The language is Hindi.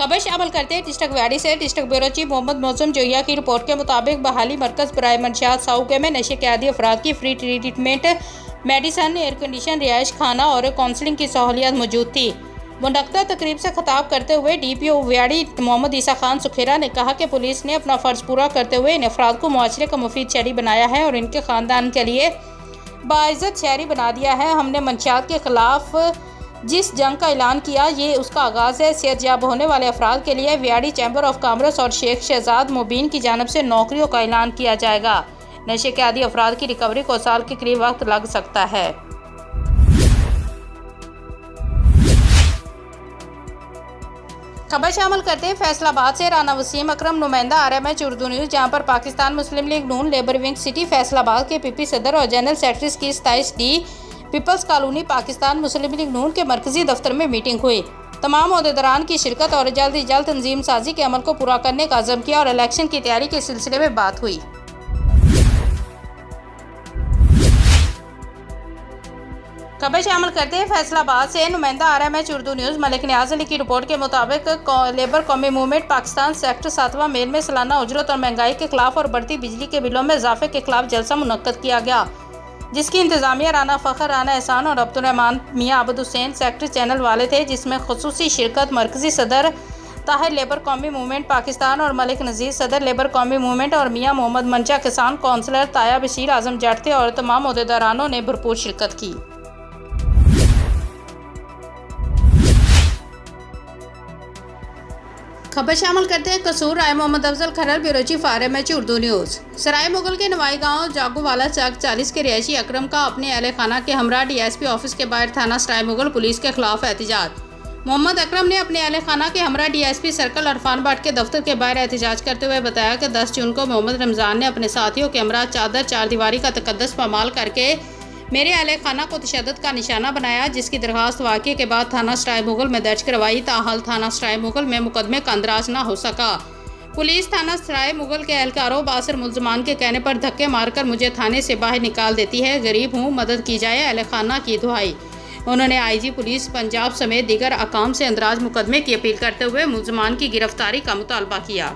खबर शामिल करते हैं डिस्ट्रिक्ट व्याड़ी से। डिस्ट्रिक्ट ब्यूरो चीफ मोहम्मद मौसम जोया की रिपोर्ट के मुताबिक बहाली मरकज बराए मंशियात साउके में नशे के आदी अफराद की free treatment, medicine, air condition, रिहाइश खाना और काउंसलिंग की सहूलियत मौजूद थी। मुनक्कदा तकरीब से खिताब करते हुए DPO व्याड़ी मोहम्मद ईसा खान सुखेरा ने कहा कि पुलिस ने अपना फ़र्ज़ पूरा करते हुए इन अफराद को मुआशरे का मुफीद शहरी बनाया है और इनके ख़ानदान के लिए बाइज़्ज़त शहरी बना दिया है। हमने मंशियात के ख़िलाफ़ जिस जंग का ऐलान किया, ये उसका आगाज़ है। सेहतयाब होने वाले अफराद के लिए व्याड़ी चैम्बर ऑफ कॉमर्स और शेख शहजाद मुबीन की जानिब से नौकरियों का ऐलान किया जाएगा। नशे के आदी अफराद की रिकवरी को साल के करीब वक्त लग सकता है। खबर शामिल करते हैं फैसलाबाद से। राना वसीम अकरम, नुमाइंदा RMH उर्दू न्यूज़, जहां पर पाकिस्तान मुस्लिम लीग नून लेबर विंग सिटी फैसलाबाद के PP सदर और जनरल सेक्रेटरी की 27D पीपल्स कॉलोनी पाकिस्तान मुस्लिम लीग नून के मरकजी दफ्तर में मीटिंग हुई। तमाम ओहदेदारान की शिरकत और जल्द से जल्द तंजीम साजी के अमल को पूरा करने का अज़म किया और इलेक्शन की तैयारी के सिलसिले में बात हुई। खबर शामिल करते हैं फैसलाबाद से। नुमाइंदा RMH उर्दू न्यूज़ मलिक नियाज़ अली की रिपोर्ट के मुताबिक लेबर कौमी मूवमेंट पाकिस्तान सेक्टर 7वां मेल में सालाना उजरत और महंगाई के खिलाफ और बढ़ती बिजली के बिलों में इजाफे के खिलाफ जलसा मुनक्कद किया गया, जिसकी इंतजामिया राना फ़खर, राना एहसान और अब्दुर्रहमान मियाँ अब्द हुसैन सेक्रेटरी चैनल वाले थे, जिसमें खुसूसी शिरकत मरकजी सदर ताहिर लेबर कौमी मूवमेंट पाकिस्तान और मलिक नज़ीर सदर लेबर कौमी मूवमेंट और मियाँ मोहम्मद मंचा किसान कौंसलर ताया बशीर आजम जट थे और तमाम ओहदेदारानों ने भरपूर शिरकत की। खबर शामिल करते हैं Kasur Rai Mohammad Afzal Kharal, bureau chief RMH Urdu news. Sarai Mughal के नवाई गांव जागोवाला चक 40 के रिहायशी अकरम का अपने अहल खाना के हमरा DSP ऑफिस के बाहर थाना सराय मुगल पुलिस के खिलाफ एहतजाज। मोहम्मद अकरम ने अपने अहल खाना के हमरा DSP सर्कल अरफान बाट के दफ्तर के बाहर एहतजाज करते हुए बताया कि 10 जून को मोहम्मद रमज़ान ने अपने साथियों के हमरा चादर चार दीवारी का तकद्दस पामाल करके मेरे अहले खाना को तशद्दुद का निशाना बनाया, जिसकी दरख्वास्त वाक़े के बाद थाना सराय मुगल में दर्ज करवाई। ताहाल थाना सराय मुगल में मुकदमे का अंदराज न हो सका। पुलिस थाना सराय मुगल के एहलकारों बासर मुलजमान के कहने पर धक्के मारकर मुझे थाने से बाहर निकाल देती है। गरीब हूँ, मदद की जाए, अहले खाना की दुहाई। उन्होंने IG पुलिस पंजाब समेत दीगर अकाम से अंदराज मुकदमे की अपील करते हुए मुलजमान की गिरफ्तारी का मुतालबा किया।